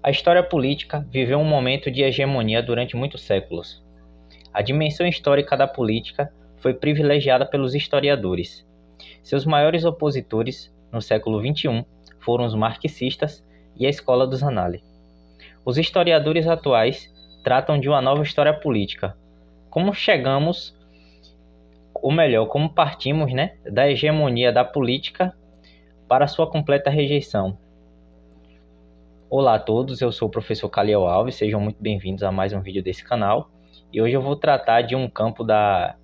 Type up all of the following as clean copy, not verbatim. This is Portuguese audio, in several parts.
A história política viveu um momento de hegemonia durante muitos séculos. A dimensão histórica da política foi privilegiada pelos historiadores. Seus maiores opositores, no século XXI, foram os marxistas e a Escola dos Anales. Os historiadores atuais tratam de uma nova história política. Como chegamos, ou melhor, como partimos, da hegemonia da política para sua completa rejeição. Olá a todos, eu sou o professor Caliel Alves, sejam muito bem-vindos a mais um vídeo desse canal. E hoje eu vou tratar de um campo da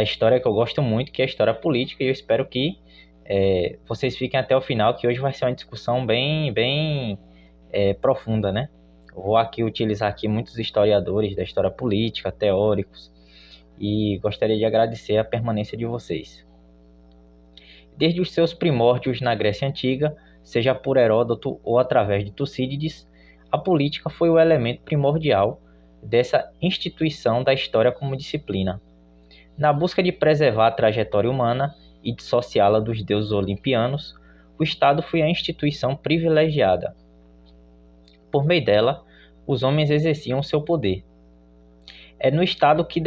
história que eu gosto muito, que é a história política, e eu espero que vocês fiquem até o final, que hoje vai ser uma discussão bem profunda, né? Eu vou utilizar aqui muitos historiadores da história política, teóricos, e gostaria de agradecer a permanência de vocês. Desde os seus primórdios na Grécia Antiga, seja por Heródoto ou através de Tucídides, a política foi o elemento primordial dessa instituição da história como disciplina. Na busca de preservar a trajetória humana e dissociá-la dos deuses olimpianos, o Estado foi a instituição privilegiada. Por meio dela, os homens exerciam seu poder. É o Estado que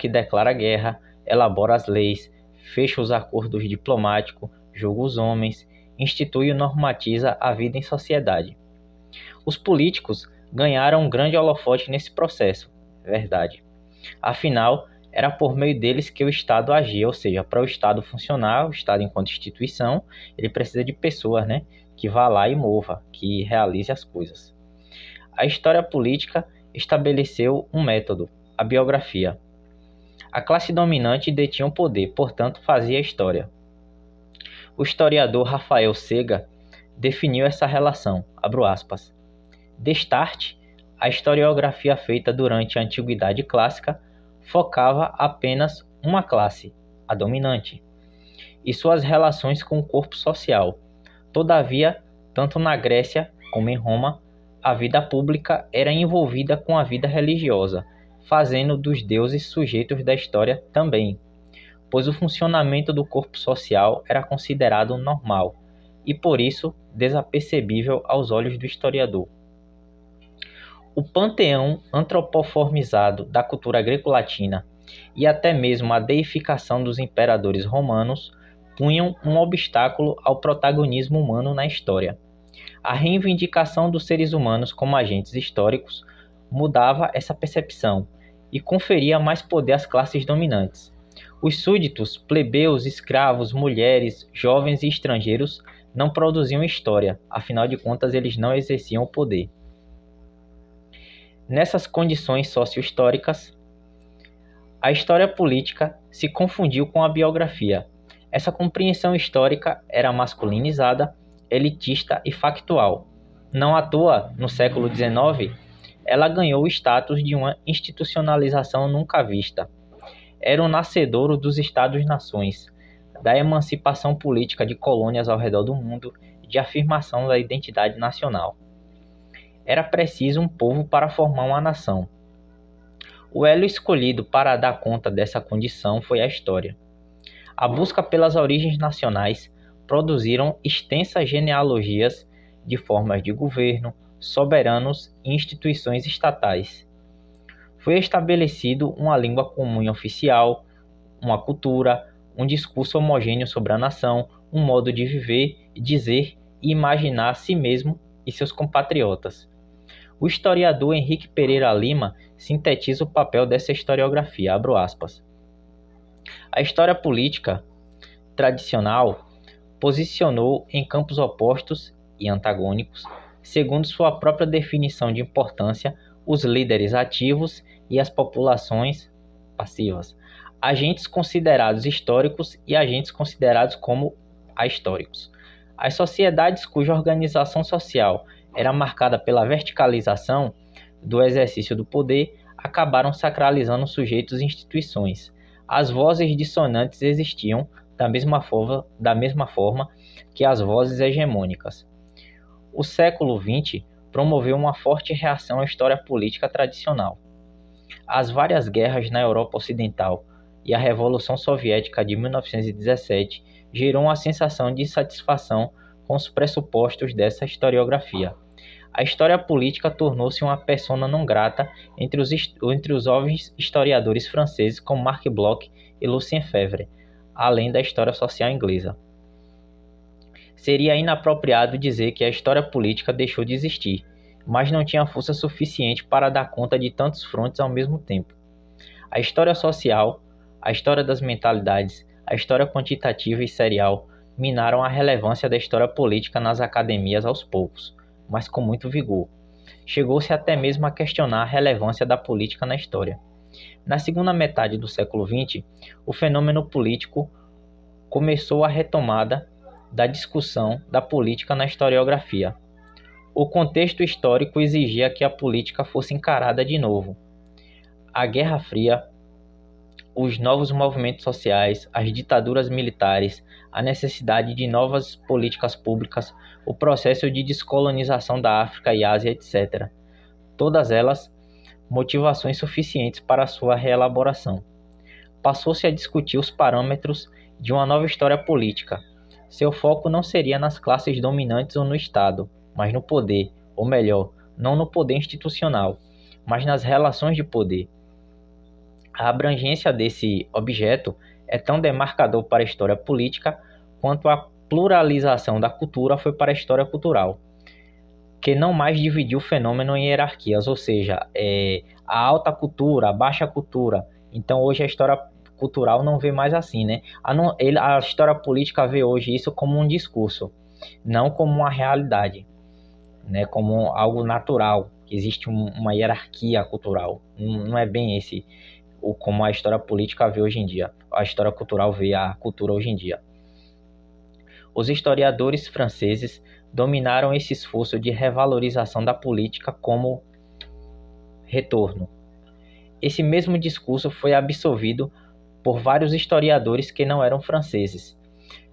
declara a guerra, elabora as leis, fecha os acordos diplomáticos, julga os homens, institui e normatiza a vida em sociedade. Os políticos ganharam um grande holofote nesse processo, verdade. Afinal, era por meio deles que o Estado agia, ou seja, para o Estado funcionar, o Estado enquanto instituição, ele precisa de pessoas, que vá lá e mova, que realize as coisas. A história política estabeleceu um método, a biografia. A classe dominante detinha o poder, portanto fazia a história. O historiador Rafael Sega definiu essa relação, abro aspas. Destarte, a historiografia feita durante a Antiguidade Clássica focava apenas uma classe, a dominante, e suas relações com o corpo social. Todavia, tanto na Grécia como em Roma, a vida pública era envolvida com a vida religiosa, fazendo dos deuses sujeitos da história também, pois o funcionamento do corpo social era considerado normal e, por isso, desapercebível aos olhos do historiador. O panteão antropoformizado da cultura greco-latina e até mesmo a deificação dos imperadores romanos punham um obstáculo ao protagonismo humano na história. A reivindicação dos seres humanos como agentes históricos mudava essa percepção e conferia mais poder às classes dominantes. Os súditos, plebeus, escravos, mulheres, jovens e estrangeiros não produziam história, afinal de contas eles não exerciam o poder. Nessas condições socio-históricas, a história política se confundiu com a biografia. Essa compreensão histórica era masculinizada, elitista e factual. Não à toa, no século XIX, ela ganhou o status de uma institucionalização nunca vista. Era o nascedouro dos Estados-nações, da emancipação política de colônias ao redor do mundo e de afirmação da identidade nacional. Era preciso um povo para formar uma nação. O elo escolhido para dar conta dessa condição foi a história. A busca pelas origens nacionais produziram extensas genealogias de formas de governo, soberanos e instituições estatais. Foi estabelecido uma língua comum e oficial, uma cultura, um discurso homogêneo sobre a nação, um modo de viver, dizer e imaginar a si mesmo e seus compatriotas. O historiador Henrique Pereira Lima sintetiza o papel dessa historiografia, abro aspas. A história política tradicional posicionou em campos opostos e antagônicos, segundo sua própria definição de importância, os líderes ativos e as populações passivas, agentes considerados históricos e agentes considerados como ahistóricos. As sociedades cuja organização social era marcada pela verticalização do exercício do poder acabaram sacralizando sujeitos e instituições. As vozes dissonantes existiam da mesma forma que as vozes hegemônicas. O século XX promoveu uma forte reação à história política tradicional. As várias guerras na Europa Ocidental e a Revolução Soviética de 1917 gerou uma sensação de insatisfação com os pressupostos dessa historiografia. a história política tornou-se uma persona non grata entre os jovens historiadores franceses como Marc Bloch e Lucien Febvre, além da história social inglesa. Seria inapropriado dizer que a história política deixou de existir, mas não tinha força suficiente para dar conta de tantos frontes ao mesmo tempo. A história social, a história das mentalidades, a história quantitativa e serial minaram a relevância da história política nas academias aos poucos, mas com muito vigor. Chegou-se até mesmo a questionar a relevância da política na história. Na segunda metade do século XX, o fenômeno político começou a retomada da discussão da política na historiografia. O contexto histórico exigia que a política fosse encarada de novo. A Guerra Fria, os novos movimentos sociais, as ditaduras militares, a necessidade de novas políticas públicas, o processo de descolonização da África e Ásia, etc. Todas elas motivações suficientes para sua reelaboração. Passou-se a discutir os parâmetros de uma nova história política. Seu foco não seria nas classes dominantes ou no Estado, mas no poder, ou melhor, não no poder institucional, mas nas relações de poder. A abrangência desse objeto é tão demarcador para a história política quanto a pluralização da cultura foi para a história cultural, que não mais dividiu o fenômeno em hierarquias, ou seja, a alta cultura, a baixa cultura. Então hoje a história cultural não vê mais assim, né? A história política vê hoje isso como um discurso, não como uma realidade, né? Como algo natural, que existe uma hierarquia cultural. Não é bem esse como a história política vê hoje em dia. A história cultural vê a cultura hoje em dia. Os historiadores franceses dominaram esse esforço de revalorização da política como retorno. Esse mesmo discurso foi absorvido por vários historiadores que não eram franceses.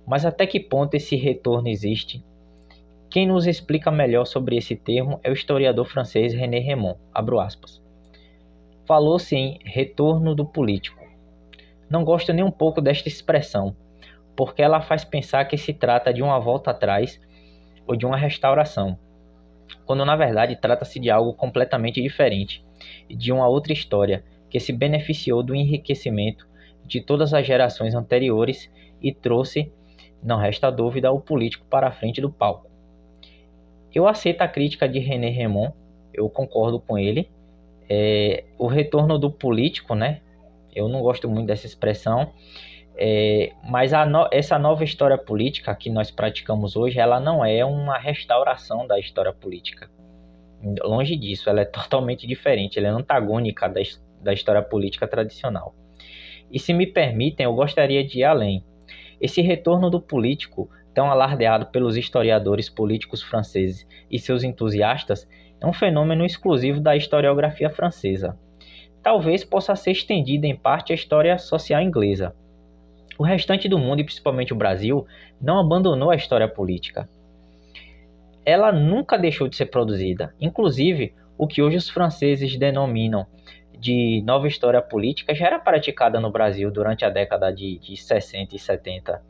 Mas até que ponto esse retorno existe? Quem nos explica melhor sobre esse termo é o historiador francês René Rémond, abro aspas. Falou-se em retorno do político. Não gosto nem um pouco desta expressão, porque ela faz pensar que se trata de uma volta atrás ou de uma restauração, quando na verdade trata-se de algo completamente diferente, de uma outra história que se beneficiou do enriquecimento de todas as gerações anteriores e trouxe, não resta dúvida, o político para a frente do palco. Eu aceito a crítica de René Rémond, eu concordo com ele. O retorno do político, né? Eu não gosto muito dessa expressão, mas essa nova história política que nós praticamos hoje, ela não é uma restauração da história política. Longe disso, ela é totalmente diferente, ela é antagônica da história política tradicional. E se me permitem, eu gostaria de ir além. Esse retorno do político, tão alardeado pelos historiadores políticos franceses e seus entusiastas, é um fenômeno exclusivo da historiografia francesa. Talvez possa ser estendido em parte à história social inglesa. O restante do mundo, e principalmente o Brasil, não abandonou a história política. Ela nunca deixou de ser produzida. Inclusive, o que hoje os franceses denominam de nova história política já era praticada no Brasil durante a década de 60 e 70.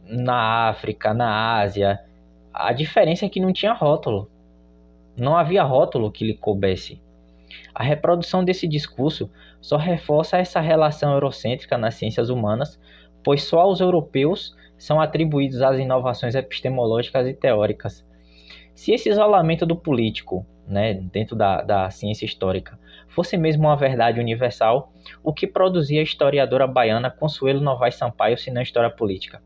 Na África, na Ásia. A diferença é que não tinha rótulo. Não havia rótulo que lhe coubesse. A reprodução desse discurso só reforça essa relação eurocêntrica nas ciências humanas, pois só aos europeus são atribuídas as inovações epistemológicas e teóricas. Se esse isolamento do político, né, dentro da ciência histórica, fosse mesmo uma verdade universal, o que produzia a historiadora baiana Consuelo Novaes Sampaio se não história política?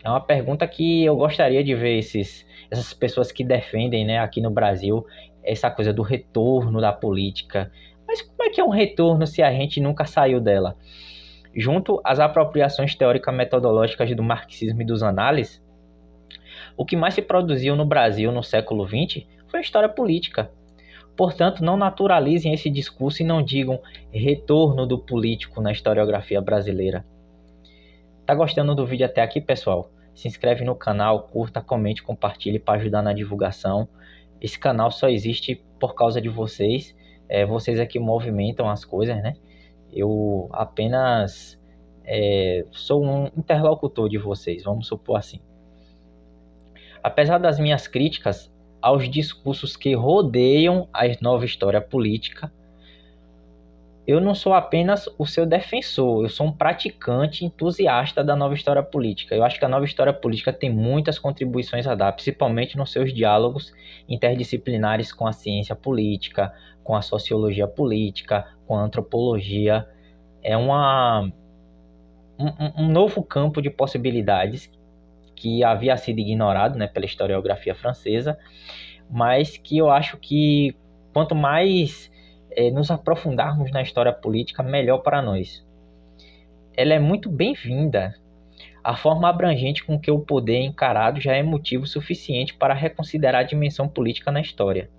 É uma pergunta que eu gostaria de ver essas pessoas que defendem, né, aqui no Brasil, essa coisa do retorno da política. Mas como é que é um retorno se a gente nunca saiu dela? Junto às apropriações teórico-metodológicas do marxismo e dos análises, o que mais se produziu no Brasil no século XX foi a história política. Portanto, não naturalizem esse discurso e não digam retorno do político na historiografia brasileira. Tá gostando do vídeo até aqui, pessoal? Se inscreve no canal, curta, comente, compartilhe para ajudar na divulgação. Esse canal só existe por causa de vocês. Vocês é que movimentam as coisas, né? Eu apenas sou um interlocutor de vocês, vamos supor assim. Apesar das minhas críticas aos discursos que rodeiam a nova história política, eu não sou apenas o seu defensor, eu sou um praticante entusiasta da nova história política. Eu acho que a nova história política tem muitas contribuições a dar, principalmente nos seus diálogos interdisciplinares com a ciência política, com a sociologia política, com a antropologia. É um novo campo de possibilidades que havia sido ignorado, né, pela historiografia francesa, mas que eu acho que quanto mais nos aprofundarmos na história política, melhor para nós. Ela é muito bem-vinda. A forma abrangente com que o poder é encarado já é motivo suficiente para reconsiderar a dimensão política na história.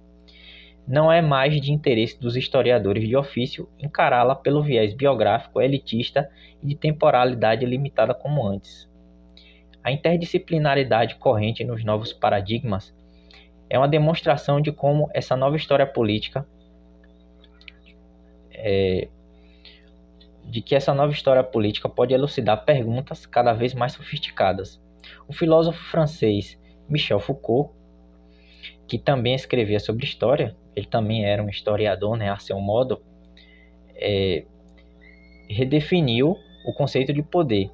Não é mais de interesse dos historiadores de ofício encará-la pelo viés biográfico, elitista e de temporalidade limitada como antes. A interdisciplinaridade corrente nos novos paradigmas é uma demonstração de como essa nova história política pode elucidar perguntas cada vez mais sofisticadas. O filósofo francês Michel Foucault, que também escrevia sobre história, ele também era um historiador, né, a seu modo, redefiniu o conceito de poder.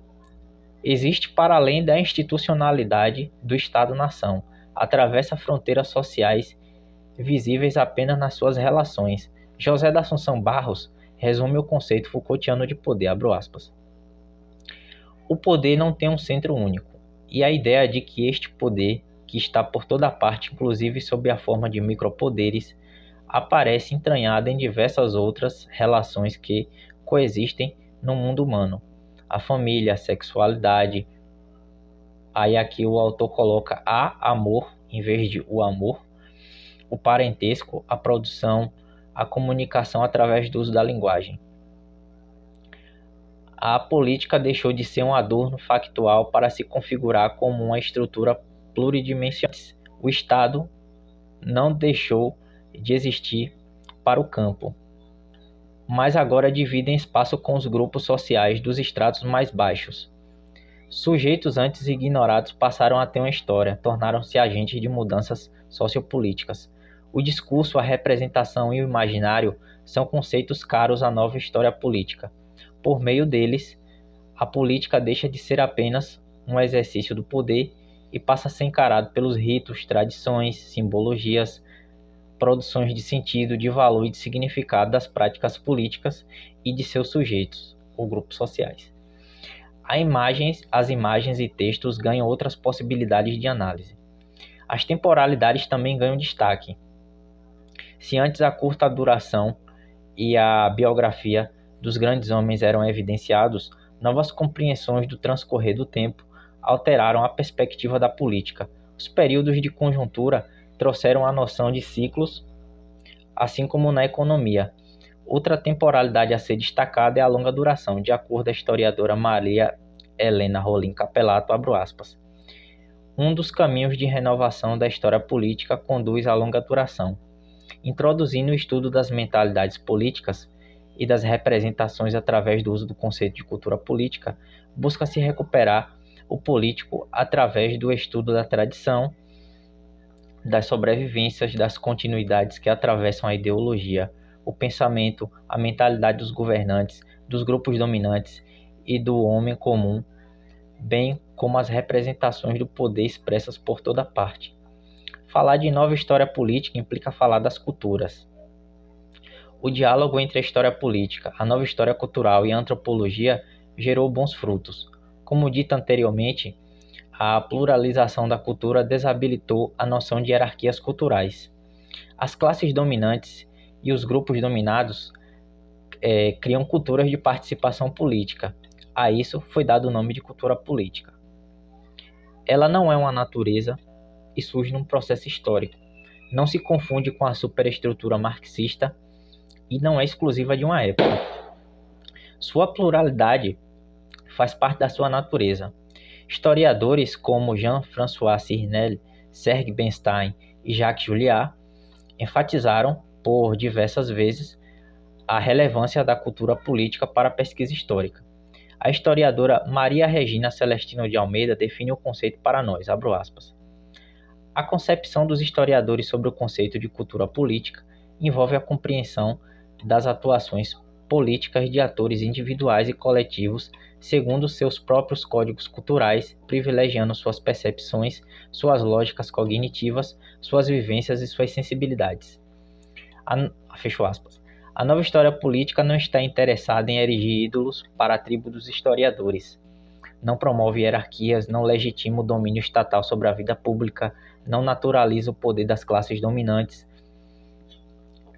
Existe para além da institucionalidade do Estado-nação, atravessa fronteiras sociais visíveis apenas nas suas relações. José da Assunção Barros resume o conceito Foucaultiano de poder, abro aspas. O poder não tem um centro único, e a ideia de que este poder, que está por toda parte, inclusive sob a forma de micropoderes, aparece entranhada em diversas outras relações que coexistem no mundo humano. A família, a sexualidade, aí aqui o autor coloca a amor em vez de o amor, o parentesco, a produção, a comunicação através do uso da linguagem. A política deixou de ser um adorno factual para se configurar como uma estrutura pluridimensional. O Estado não deixou de existir para o campo, mas agora dividem espaço com os grupos sociais dos estratos mais baixos. Sujeitos antes ignorados passaram a ter uma história, tornaram-se agentes de mudanças sociopolíticas. O discurso, a representação e o imaginário são conceitos caros à nova história política. Por meio deles, a política deixa de ser apenas um exercício do poder e passa a ser encarado pelos ritos, tradições, simbologias, produções de sentido, de valor e de significado das práticas políticas e de seus sujeitos, ou grupos sociais. As imagens e textos ganham outras possibilidades de análise. As temporalidades também ganham destaque. Se antes a curta duração e a biografia dos grandes homens eram evidenciados, novas compreensões do transcorrer do tempo alteraram a perspectiva da política. Os períodos de conjuntura trouxeram a noção de ciclos, assim como na economia. Outra temporalidade a ser destacada é a longa duração, de acordo com a historiadora Maria Helena Rolim Capelato, abro aspas. Um dos caminhos de renovação da história política conduz à longa duração, introduzindo o estudo das mentalidades políticas e das representações através do uso do conceito de cultura política, busca-se recuperar o político através do estudo da tradição, das sobrevivências, das continuidades que atravessam a ideologia, o pensamento, a mentalidade dos governantes, dos grupos dominantes e do homem comum, bem como as representações do poder expressas por toda parte. Falar de nova história política implica falar das culturas. O diálogo entre a história política, a nova história cultural e a antropologia gerou bons frutos. Como dito anteriormente, a pluralização da cultura desabilitou a noção de hierarquias culturais. As classes dominantes e os grupos dominados criam culturas de participação política. A isso foi dado o nome de cultura política. Ela não é uma natureza e surge num processo histórico. Não se confunde com a superestrutura marxista e não é exclusiva de uma época. Sua pluralidade faz parte da sua natureza. Historiadores como Jean-François Cirnel, Serge Bernstein e Jacques Julliard enfatizaram por diversas vezes a relevância da cultura política para a pesquisa histórica. A historiadora Maria Regina Celestino de Almeida define o conceito para nós, abro aspas. A concepção dos historiadores sobre o conceito de cultura política envolve a compreensão das atuações políticas de atores individuais e coletivos segundo seus próprios códigos culturais, privilegiando suas percepções, suas lógicas cognitivas, suas vivências e suas sensibilidades. Fecho aspas. A nova história política não está interessada em erigir ídolos para a tribo dos historiadores. Não promove hierarquias, não legitima o domínio estatal sobre a vida pública, não naturaliza o poder das classes dominantes,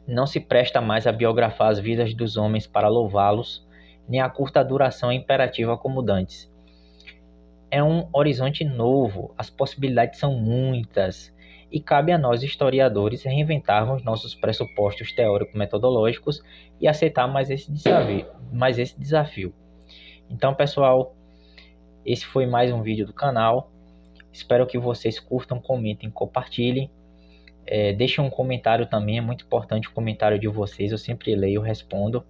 não se presta mais a biografar as vidas dos homens para louvá-los, nem a curta duração imperativa como dantes. É um horizonte novo, as possibilidades são muitas, e cabe a nós historiadores reinventarmos nossos pressupostos teórico-metodológicos e aceitar mais esse desafio. Então, pessoal, esse foi mais um vídeo do canal. Espero que vocês curtam, comentem, compartilhem. Deixem um comentário também, é muito importante o comentário de vocês, eu sempre leio, respondo.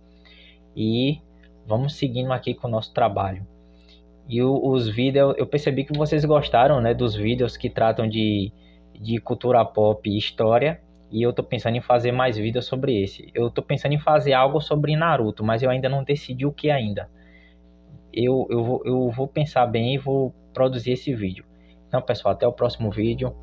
E vamos seguindo aqui com o nosso trabalho. E os vídeos, eu percebi que vocês gostaram, né, dos vídeos que tratam de cultura pop e história. E eu tô pensando em fazer mais vídeos sobre esse. Eu tô pensando em fazer algo sobre Naruto, mas eu ainda não decidi o que ainda. Eu vou pensar bem e vou produzir esse vídeo. Então, pessoal, até o próximo vídeo.